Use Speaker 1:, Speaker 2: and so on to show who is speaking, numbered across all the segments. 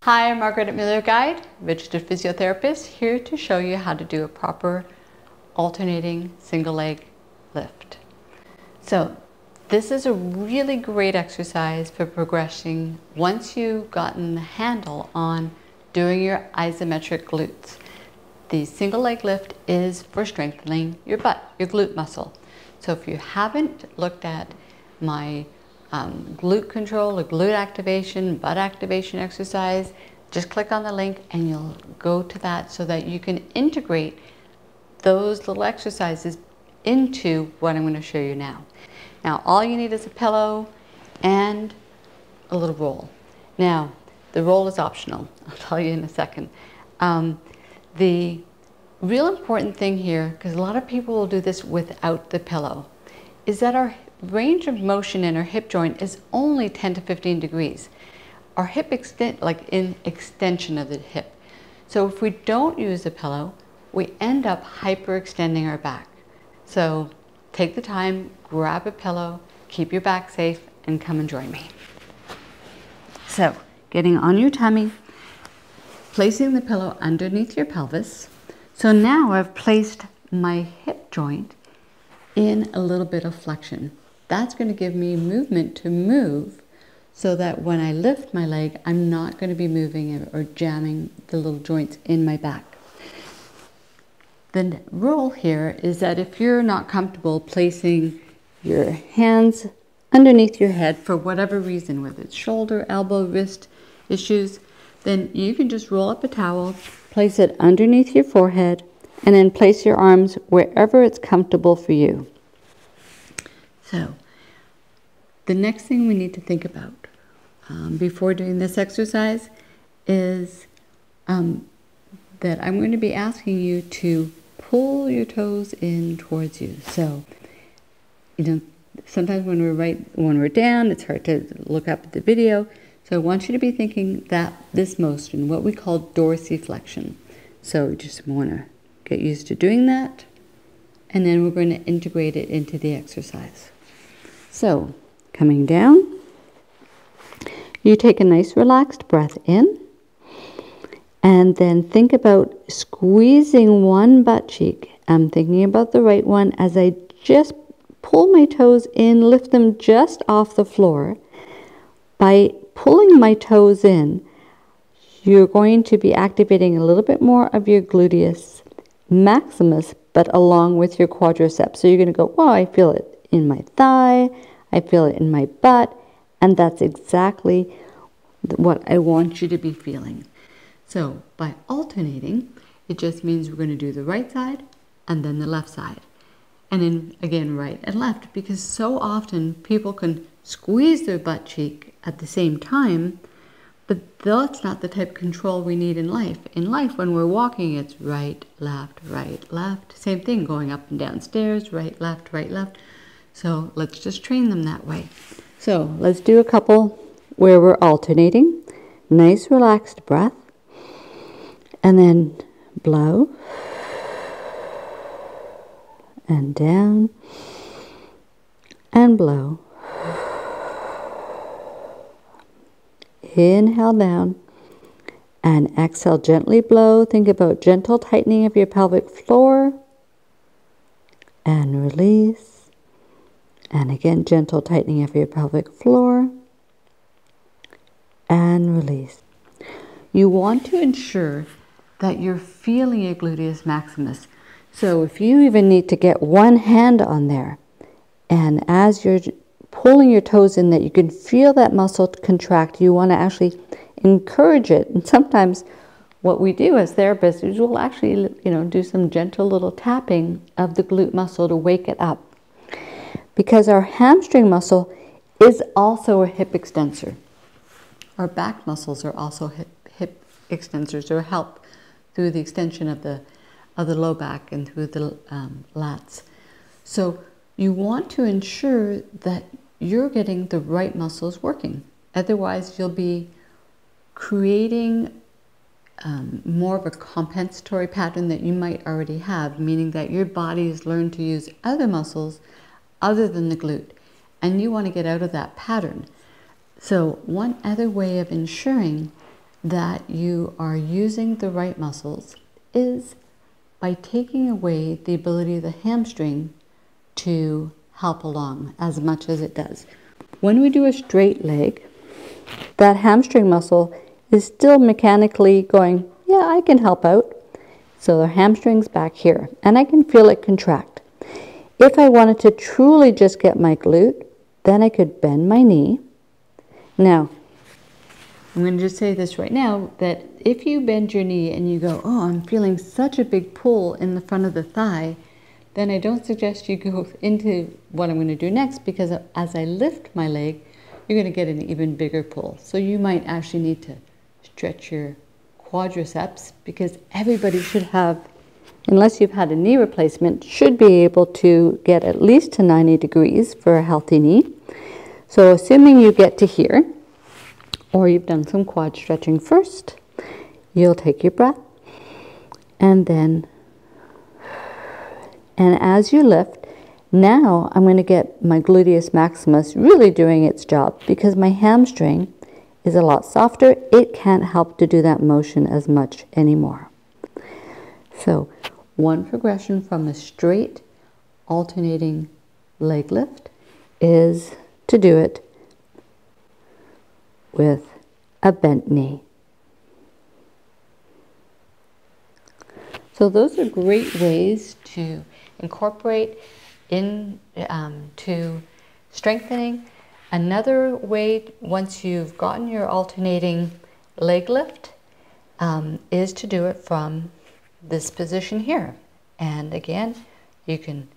Speaker 1: Hi, I'm Margaret Miller Guide, registered physiotherapist, here to show you how to do a proper alternating single leg lift. So this is a really great exercise for progressing once you've gotten the handle on doing your isometric glutes. The single leg lift is for strengthening your butt, your glute muscle. So if you haven't looked at my glute control or glute activation, butt activation exercise, just click on the link and you'll go to that so that you can integrate those little exercises into what I'm going to show you now. Now, all you need is a pillow and a little roll. Now, the roll is optional. I'll tell you in a second. The real important thing here, because a lot of people will do this without the pillow, is that our range of motion in our hip joint is only 10 to 15 degrees. Our hip extend, like in extension of the hip. So if we don't use a pillow, we end up hyperextending our back. So take the time, grab a pillow, keep your back safe, and come and join me. So getting on your tummy, placing the pillow underneath your pelvis. So now I've placed my hip joint in a little bit of flexion. That's going to give me movement to move so that when I lift my leg, I'm not going to be moving or jamming the little joints in my back. The rule here is that if you're not comfortable placing your hands underneath your head for whatever reason, whether it's shoulder, elbow, wrist issues, then you can just roll up a towel, place it underneath your forehead, and then place your arms wherever it's comfortable for you. So, the next thing we need to think about before doing this exercise is that I'm going to be asking you to pull your toes in towards you. So, sometimes when we're down, it's hard to look up at the video. So I want you to be thinking that this motion, what we call dorsiflexion. So we just want to get used to doing that, and then we're going to integrate it into the exercise. So coming down, you take a nice relaxed breath in, and then think about squeezing one butt cheek. I'm thinking about the right one as I just pull my toes in, lift them just off the floor. By pulling my toes in, you're going to be activating a little bit more of your gluteus maximus, but along with your quadriceps. So you're going to go, wow, I feel it in my thigh, I feel it in my butt, and that's exactly what I want you to be feeling. So by alternating, it just means we're going to do the right side and then the left side. And then again, right and left, because so often people can squeeze their butt cheek at the same time, but that's not the type of control we need in life. In life, when we're walking, it's right, left, same thing, going up and down stairs, right, left, right, left. So let's just train them that way. So let's do a couple where we're alternating. Nice relaxed breath, and then blow, and down, and blow. Inhale down, and exhale, gently blow. Think about gentle tightening of your pelvic floor, and release. And again, gentle tightening of your pelvic floor, and release. You want to ensure that you're feeling your gluteus maximus. So if you even need to get one hand on there, and as you're pulling your toes in, that you can feel that muscle contract, you want to actually encourage it. And sometimes what we do as therapists is we'll actually, do some gentle little tapping of the glute muscle to wake it up. Because our hamstring muscle is also a hip extensor. Our back muscles are also hip extensors, or help through the extension of the low back and through the lats. So you want to ensure that you're getting the right muscles working. Otherwise, you'll be creating more of a compensatory pattern that you might already have, meaning that your body has learned to use other muscles other than the glute, and you want to get out of that pattern. So one other way of ensuring that you are using the right muscles is by taking away the ability of the hamstring to help along as much as it does. When we do a straight leg, that hamstring muscle is still mechanically going, yeah, I can help out. So the hamstring's back here, and I can feel it contract. If I wanted to truly just get my glute, then I could bend my knee. Now, I'm going to just say this right now, that if you bend your knee and you go, oh, I'm feeling such a big pull in the front of the thigh, then I don't suggest you go into what I'm going to do next, because as I lift my leg, you're going to get an even bigger pull. So you might actually need to stretch your quadriceps, because everybody should have, unless you've had a knee replacement, should be able to get at least to 90 degrees for a healthy knee. So assuming you get to here, or you've done some quad stretching first, you'll take your breath, and as you lift, now I'm going to get my gluteus maximus really doing its job, because my hamstring is a lot softer. It can't help to do that motion as much anymore. So one progression from a straight alternating leg lift is to do it with a bent knee. So those are great ways to incorporate into strengthening. Another way, once you've gotten your alternating leg lift, is to do it from this position here. And again, you can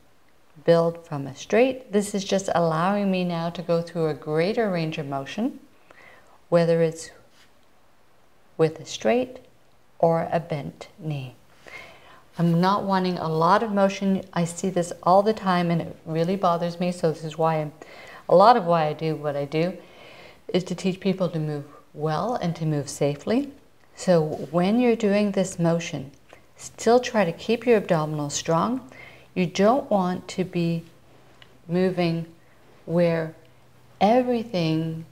Speaker 1: build from a straight. This is just allowing me now to go through a greater range of motion, whether it's with a straight or a bent knee. I'm not wanting a lot of motion. I see this all the time and it really bothers me. So this is why a lot of why I do what I do is to teach people to move well and to move safely. So when you're doing this motion, still try to keep your abdominals strong. You don't want to be moving where everything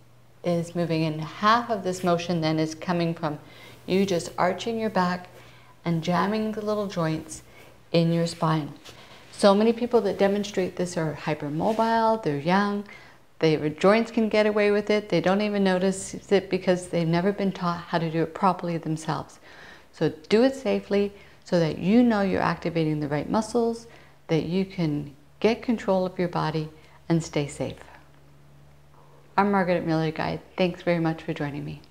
Speaker 1: is moving, and half of this motion then is coming from you just arching your back and jamming the little joints in your spine. So many people that demonstrate this are hypermobile, they're young, their joints can get away with it, they don't even notice it because they've never been taught how to do it properly themselves. So do it safely so that you know you're activating the right muscles, that you can get control of your body and stay safe. I'm Margaret Miller Guide. Thanks very much for joining me.